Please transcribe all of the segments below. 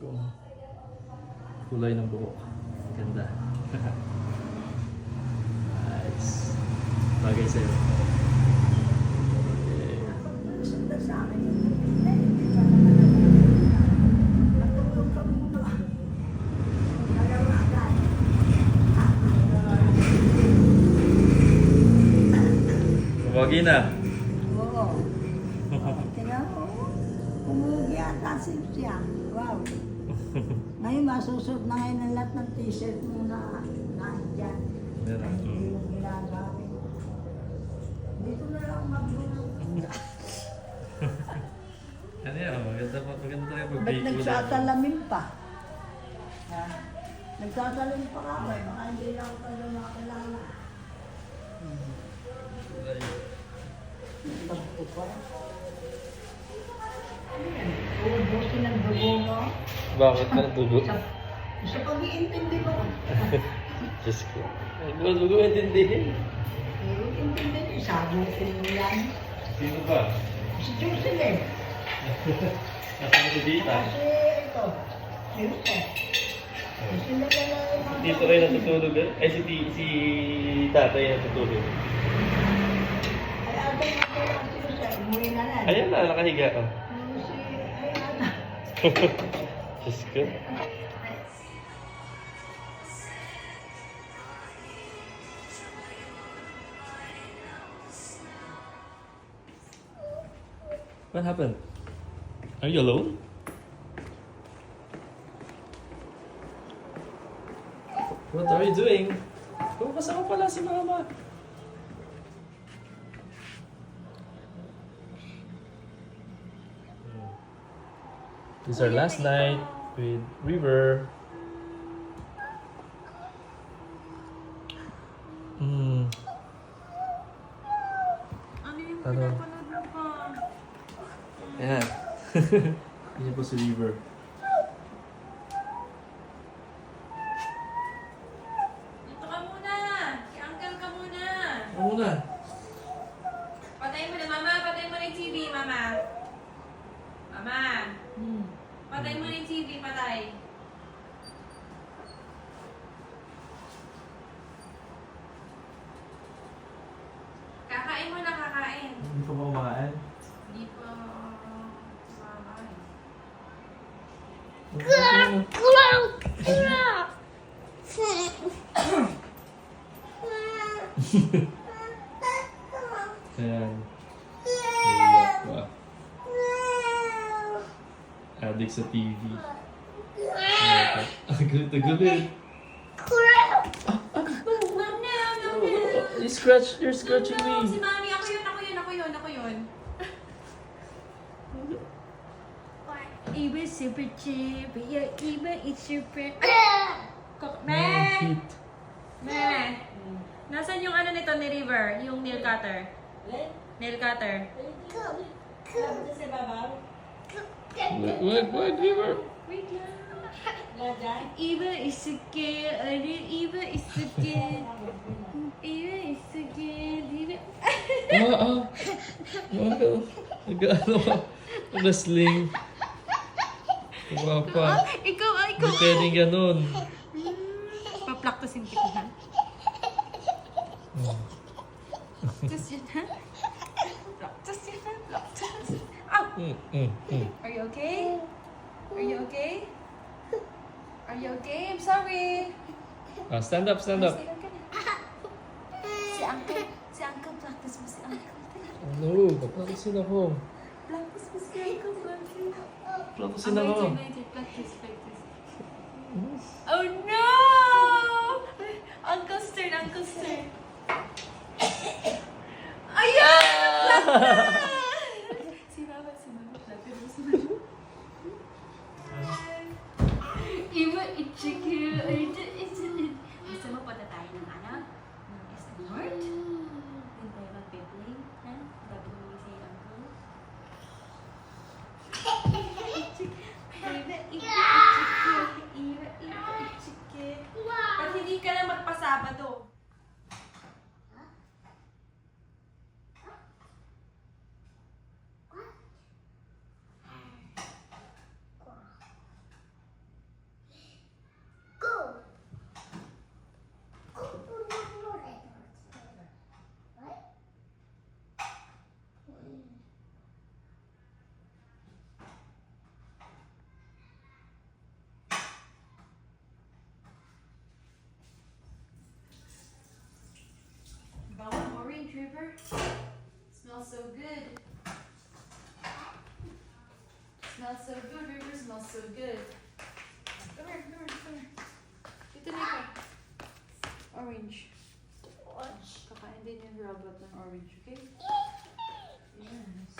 kung kulay ng buhok. Ganda. Nice. Bagay sa'yo. Okay. Sundan sa akin. Matulog ka muna. Dalawa agad. Bumagi na. Oo. Tingnan mo. Umuwi ata siya. Wow. Ngayon masusunod na ngayon ang lahat ng t-shirt mo na nandyan. Yan na. Yung ginagamit. Dito na lang magbulong. Ano yan? Maganda pa. Maganda tayo Ba't pag-bake. nagsasalamin pa? Ha? Nagsasalamin pa ka ba? Baka hindi lang ako tayo nakakilala. Pagko pa. Ubusin ang dugo mo. Bakit na dugo? Sa pag-iintindi mo. Diyos ko. Huwag ko intindihin. Iintindi niyo, sabukin mo yan. Sino ba? Si Jocelyn. Nasaan si Dita? Kasi ito. Dito. Sila na lang. Dito kayo natutulog eh? Ay, si tatay natutulog. Ay, ate nga po lang siya. Umuwi na lang. Ayan na, nakahiga. Oh. Diyos ko. What happened? Are you alone? What are you doing? Oh, kasama pala si Mama. This is our last night with River. Ano yung Ano? pinapanood mo pa? Ayan. Yan po si River. Dito ka muna! I-uncle ka muna! Ano muna? Patay mo na, Mama! Patay mo na yung TV, Mama! Mama! Patay mo na yung TV, patay! Kakain mo na, kakain! Hindi pa ba kumakain? Hindi pa... kakain. Ayan. Iyak pa. Addict sa TV. Ang galit na galit. No, no, no! You're scratching No, si me. Mami! Ako yun, ako yun, ako yun, ako yun! Iba super cheap, iba is super... Me! Me! Nasaan yung ano nito ni River? Yung nail cutter? Nail cutter. What, River? Wait lang. Iba is okay, iba is okay. Iba is okay, iba... Nag-ano ka? Nag-sling. Papa. Ikaw. Hindi pwedeng ganun. Paplaktusin kita, ha? Plaktus yun, ha? Plaktus yun, ha? Plaktus. Ow! Are you okay? Are you okay? Are you okay? I'm sorry. Stand up, stand up. Si Uncle, practice mo si Uncle. No, papakisin ako. Practice mo si Uncle, practice. Papakisin ako. Practice. Oh no! Uncle Stern. Ayan! Si Mama, practice mo. Iba, i-check gusto mo punta tayo ng ano? Ng SM North? Doon tayo mag-play? Ha? Bago mo si Uncle? Iba, i-check. Pag hindi ka na magpasabado. Smells so good. Smells so good, River. Smells so good. Come here, come here, come here. Dito na ka. Orange. Kakain din yung robot ng orange, okay? Yes.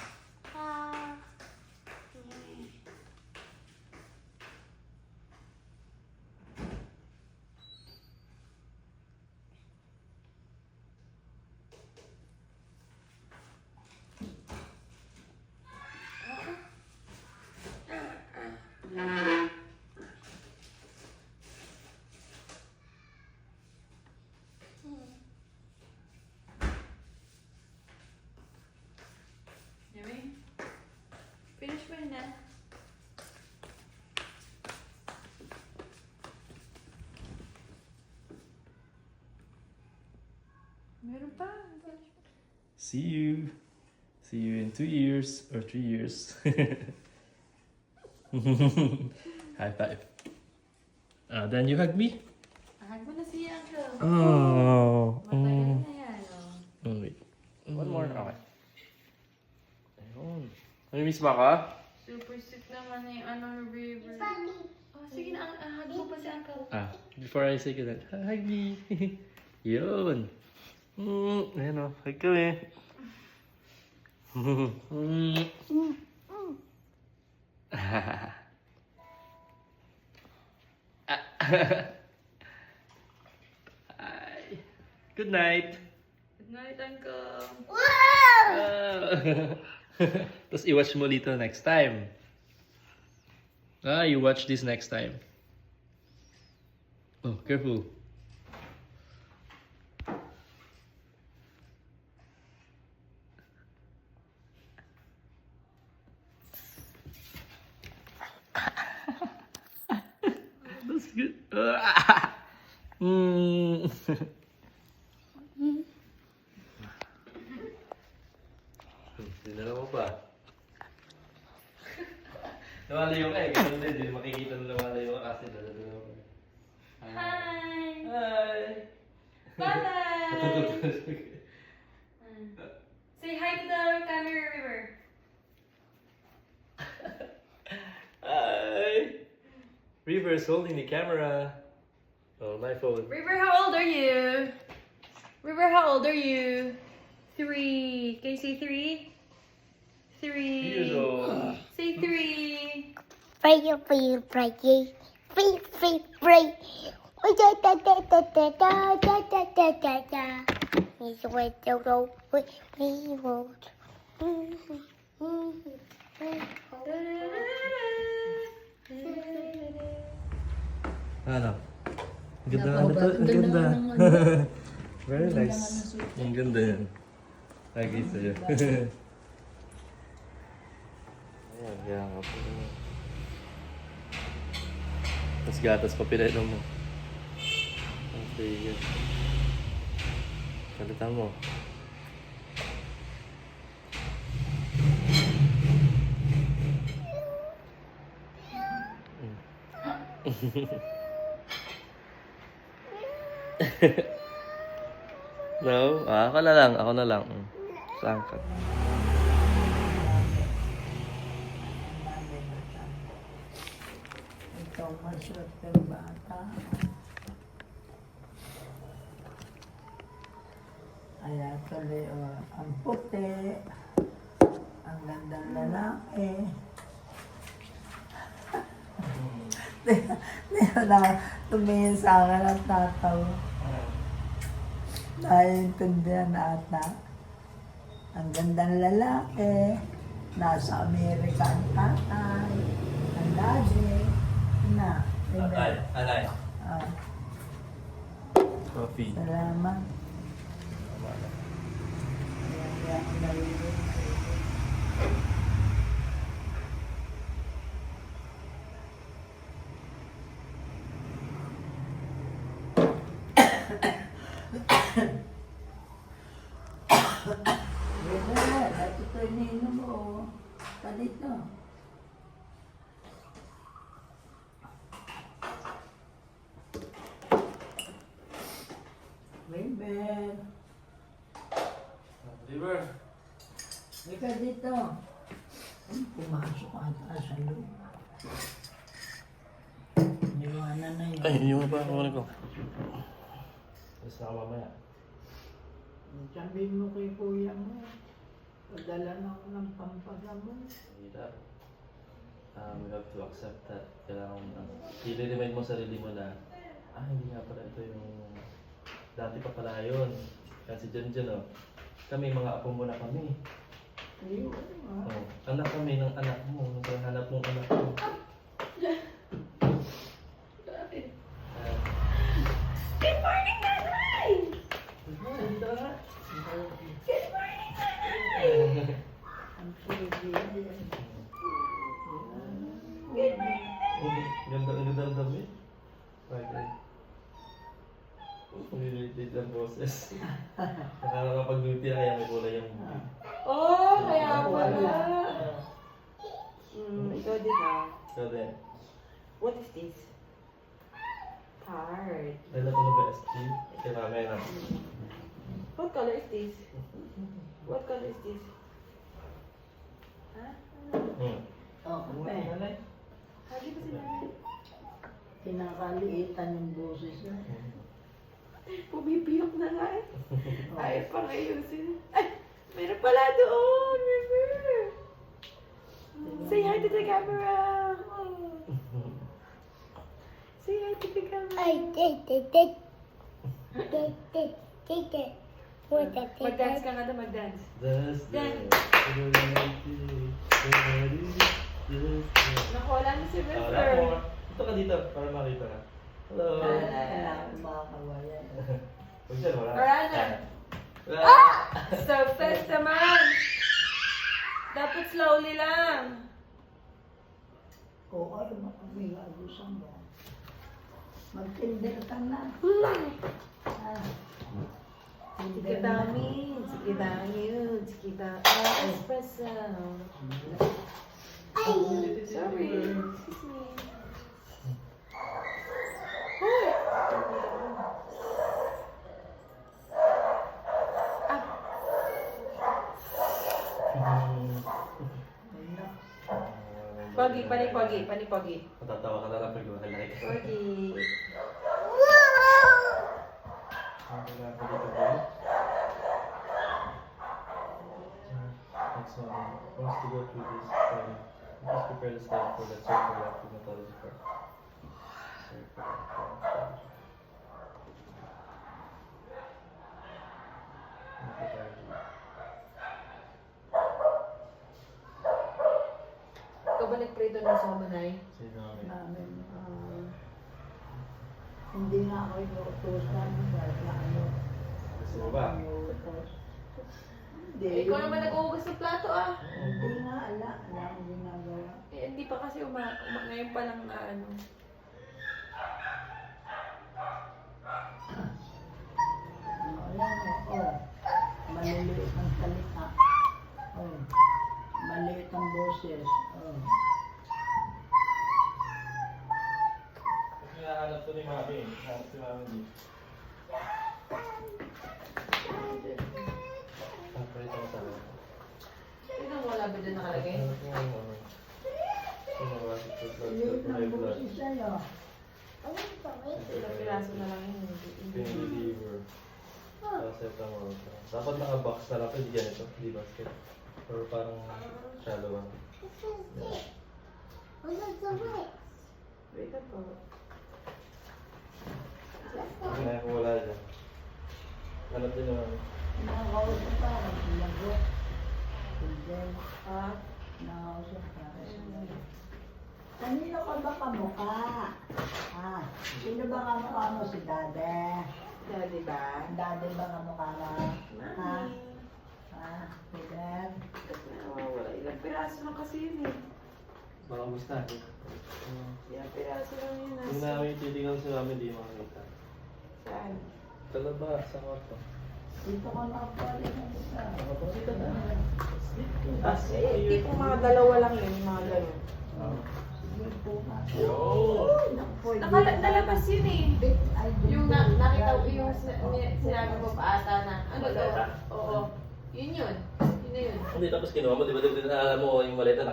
Yummy? Finish mo na. Meron pa. See you. See you in 2 years or 3 years. High five. Then you hug me. Hug mo na si Uncle. Oh. Matagal na yan, oh. Oh, wait. One more. Okay. Ayun. Namimiss ba ka? Super sweet naman yung ano, River. Oh, sige na, hug mo pa si Uncle. Before I say goodnight, hug me. Yun. Ayan o, hug kami. Ay. Good night. Good night, Uncle. Tapos i-watch mo dito next time. You watch this next time. Oh, careful. That's good. Dinala mo pa. Lumalayo ka eh. Ganun din. Hindi makikita na lumalayo ka kasi dala-dala mo. Hi! Hi! Bye-bye! Say hi to the camera, River. Hi! River's holding the camera. Oh, my phone. River, how old are you? River, how old are you? 3. Can you say 3? 3. 3 years old. Say 3. Free, free, free, free, free, free. Oh, da da da da da da da da da da da. He's with the road, with me road. Ano? Ang ganda na ito. Ang ganda. Very nice. Ang ganda yan. Lagi sa'yo. Ayan, kaya nga po. Tapos gatas pa pinainom mo. Okay, yun. Kalitan mo. No? Ako na lang. Ako na lang. Saan ka? Ikaw maswerte bata. Ayan tuloy, ang puti, ang gandang lalaki. Di na tumingin sa akin at tatawa. Naiintindihan ata. Ang gandang lalaki, nasa Amerika ang tatay, ang daddy, na. Alay. Ah, Coffee. salamat. Ayan, nalilito. Ito iniinom mo. Dito. Baby. River. Ika dito. Pumasok ata sa loob. Niwanan na yun. Ay, hindi mo pa ako ko. Tapos na ako mamaya. Sabihin mo kay kuya mo. Padala na ako ng pampagamot. Hirap. We have to accept that. Kailangan i-remind mo sarili mo na, hindi nga pala ito yung dati pa pala yun. Kasi dyan, oh. Kami, mga apo mo na kami. Ayun, Oh, anak kami ng anak mo. Nung hanap mong anak mo. Good morning, Nanay! Good morning, Dad. Good morning, Nanay! ang sige. Good morning, Nanay! Ganda ang dami. Okay. Related ang process. Nakakapag-beauty na kaya may kulay yung beauty. Oh, kaya pala. Ikaw din ah. So then, What is this? Card. I love you the best. Kaya mamaya na. What color is this? What color is this? Huh? Oh, kape. Hali ba si Nanay? Kinakaliitan yung boses niya. Pumipiyok na nga eh. Ayaw pang ayusin. Ay! Meron pala doon! River! Say hi to the camera! Say hi to the camera! Ay, Mag-dance ka nga doon, mag-dance. That's the Nakuha na si River. Ito ka dito para makita ka. Hello. Kailangan makakawayan. Huwag dyan, wala. Arana. Ah! So fast naman! Dapat slowly lang. Oo, ay, makamigagusan mo. Mag-tinder ka na. Ah. Sige dami, sige dami, sige dami. Espresso. Sorry. Excuse me. Pogi, pani-pogi, pani-pogi. Matatawa ka na lang pag lumalaki. Pogi. Next one, wants to go through this study. Please prepare the slide for the circular pigmentology part. Ikaw ba nag-pray doon sa Manay? Namin, hindi nga ako inuutosan dahil na ano. Gusto mo ba? Inuutos. Hindi. Ikaw naman nag-uugas ng plato ah. Hindi nga, ala akong ginagawa. Hindi pa kasi ngayon pa lang na ano. Alam mo, maliliit ang salita. Maliit ang boses. Hinahanap to ni Mami. Hinahanap si Mami dito. Pray tayo sa akin. Sino wala ba dyan nakalagay? Maliit ang boses sa'yo. Ilang piraso na lang yun. Liver. Paracetamol. Dapat naka-box na lang. Pwede ganito. Hindi basket. Or parang shallow one. Wait lang po. Kaya kung wala dyan. Hanap din naman. Nakakausap pa ako. Lagot. Hindi. Ha? Nakakausap pa ako. Kanino ka ba kamukha? Sino ba kamukha mo? Si Dade? Daddy ba? Dade ba kamukha mo? Mami. Si Dad? Kasi nawawala. Ilang piraso lang kasi yun eh. Baka gusto natin. Ilang piraso lang yun. Kung namin titigan si Mami, di makakita. Saan? Talaba sa kwarto. Dito ka nakapali ng isa. Nakapasita na. Kasi tipo mga dalawa lang yun. Mga gano'n. Sige po ka. Nalabas yun eh. Ay, Yung nakita ko yung sinabi mo pa ata na ano to? Oo. Yun yun. Yun na yun. Hindi, tapos kinuha mo, di ba? Alam mo yung maleta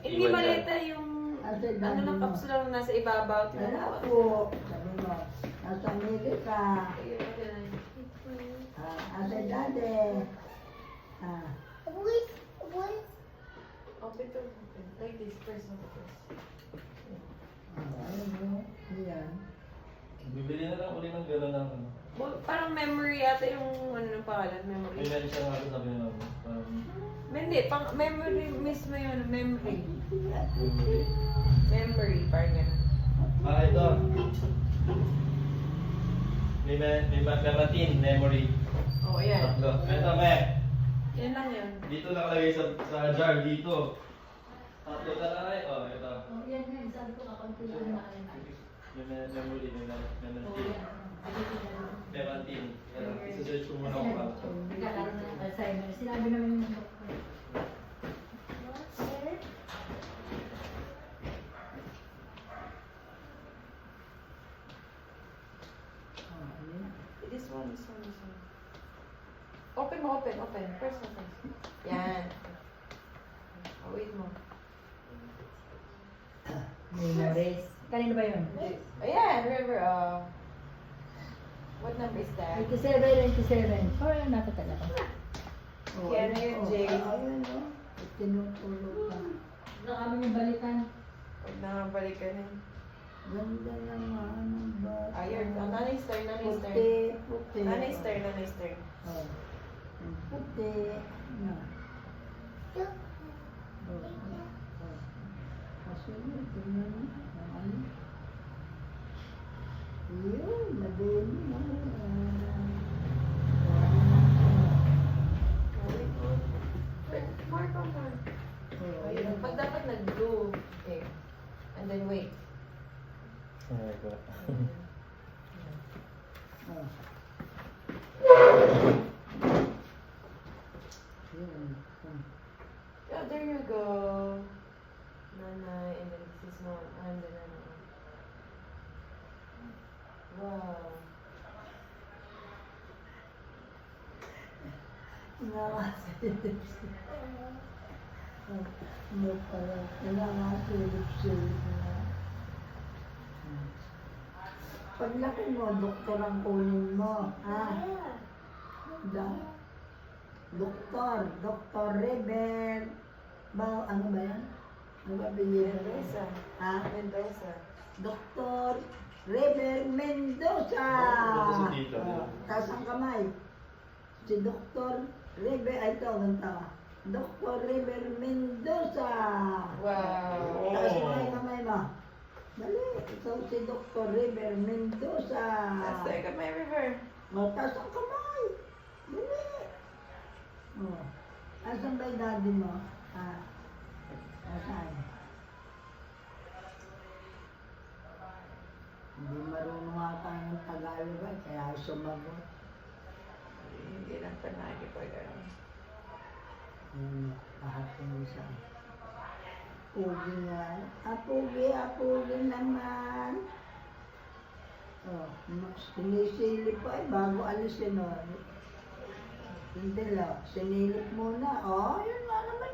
Hindi naka-iwan ka. malita yung Ate, ano na cups lang nasa ibabaw. Wala po. Sabi mo, nasa Amerika. Ayun, ayun. Ate, dade. Wait, wait. Open to. Like this first. Open first. Ayun mo. Yan. Bibili na lang uli ng gano'n ng ano. Parang memory ata yung ano ng pangalan. Memory. May meron siya nga sabi nyo Hindi, pang memory mismo yun. Memory. memory. Memory, parang gano'n. Ito. May mematin, memory. Oo, ayan. Tatlo. Ito, me. Yan lang yun. Dito nakalagay sa jar, dito. Tatlo ka na rin. Oh, ito. Yan nga, sabi ko kakunti lang na Memory, mematin. Mematin. Isa-search ko muna ako. Nagkakaroon na ng Alzheimer. Sinabi namin yung doktor. This one. Open mo, open. First open. Yan. Oh, wait mo. Memories. Kanino ba yun? Ayan, remember, what number is that? 87. Parang natatala ko. Kaya ano yun, Jay? Ayun, no? Tinutulog ka. Nakami yung balikan. Huwag na balikan yun. Ganda naman ang bata. Ayun, nanay star. Puti, puti. Nanay star. Oh. Ang puti. Na. Kasunod, tingnan mo. Ang ano? Yun, nabili mo. More. Ayun, pag dapat nag-blue. Okay. And then wait. Ay, ko. Oh. Yun. Yeah, there you go. Nanay, and then this is mom, and then ano. Wow. Ano pala, nakasilip-silip na. Paglaki mo, doktor ang kunin mo, ha? Doktor Rebel. Ano ba yan? Ano ba bilhin? Mendoza. Ha? Mendoza. Doktor Rebel Mendoza! Mendoza si Tito. Taas ang kamay. Si Doktor Rebel, ito, ganta. Doktor Rebel Mendoza! Wow. Taas mo yung kamay mo. Dali, ikaw si Doktor Rebel Mendoza! That's like my river. Taas ang kamay! Dali! Asan ba yung daddy mo? Asan? Hindi marunong ata ng Tagalog kaya sumagot. Hindi lang panagi pa gano'n. Lahat ng isa. Pugi nga. Pugi naman. Sinisilip pa bago alisin o. Hindi lang. Sinilip muna. Yun nga naman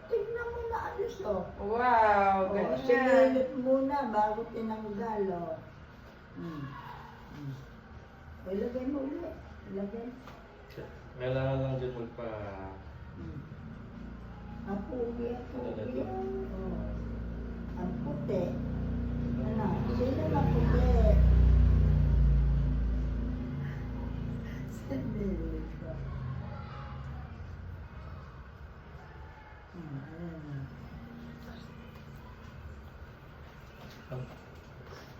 tignan mo na alis Wow, galing nga. Sinilip muna bago tinanggal Ilagay mo ulit. Ilagay. Kailangan lang dyan magpa... Pugi. Ang puti. Ano? Sino na puti? Sinilip ko.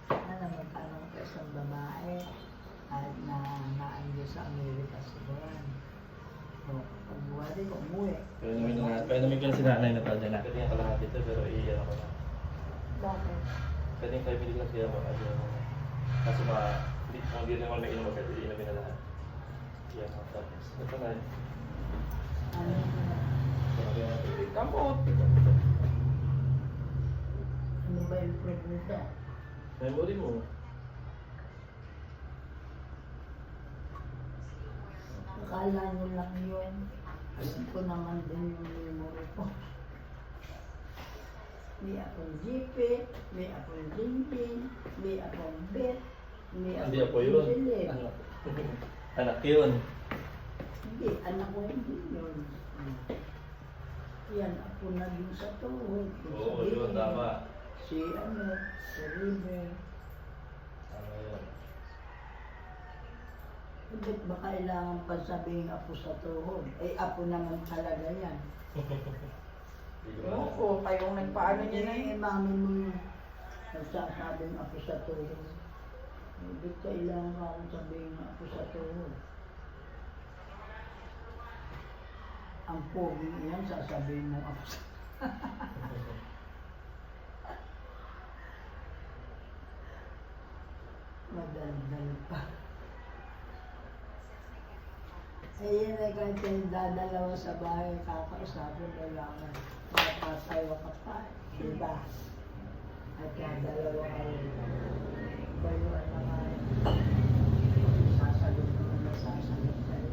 Alam mo, parang ka isang babae at naandyo sa Amerika siguro. Pag buwari ko, umuwi. Kaya namin ko na si nanay na pala dyan. Pwede nga kalahati ito, pero iyan ako na. Bakit? Pwede yung 5 minutes lang siya mo. Kaso hindi naman may inom agad, iinumin na lahat. Iyan ako tapos. Ito na yun. Ano na? Kamot. Ano ba yung problema? Memory mo. Akala nyo lang yun. Alam ko naman din yung memory ko. May akong GP, may akong Jinjin, may akong Bet, may Hindi akong ako yun. Dilip. Anak. Anak yun. Hindi, anak ko hindi yun. Yan, ako na din sa tuhod. Oo, yun, tama. Si River. Tama yun. Hindi ba kailangan pa sabihin apo sa tuhod? Eh, apo naman talaga yan. Hindi ko alam. Oo, kayong nagpaano niya na Eh, mami mo yung nagsasabing apo sa tuhod. Hindi kailangan pa akong sabihin apo sa tuhod. Ang pogi yan, sasabihin mo apo sa madaldal pa. Eh, yun ay kahit kayo dadalawa sa bahay, kakausapin mo lang. Mapatayo ka pa, diba? At dadalawa kayo. Bayuan na nga. Sasagot naman na sasagot kayo.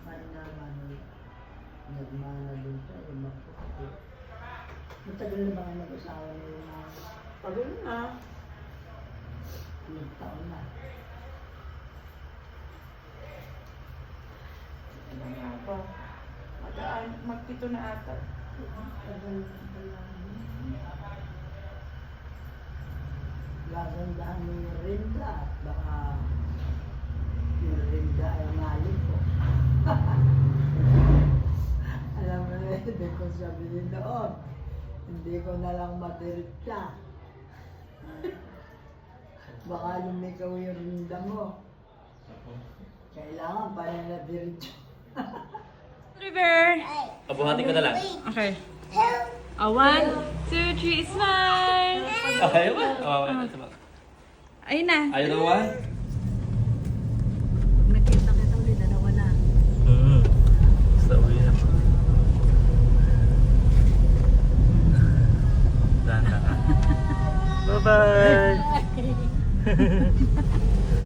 Kaya naman, nagmana din tayo, magpupo. Matagal na ba kayo mag-asawa niyo na? Pagod na. Ilang taon na. Ano nga ba? Magpito na ata. Tagal na pala. Gagandaan mo yung rinda. Baka yung rinda ay mali ko. Alam mo na, hindi ko sabihin noon. Hindi ko na lang madiretsa. Baka lumikaw yung rinda mo. Kailangan pa na nadiretsa. River! Kabuhati ko na lang. Okay. 1, 2, 3, smile! Okay ba? Ayun na. Ayaw na ba? Nakita kita ulit, dalawa na. Basta uwi na. Dahan na ka. Bye-bye!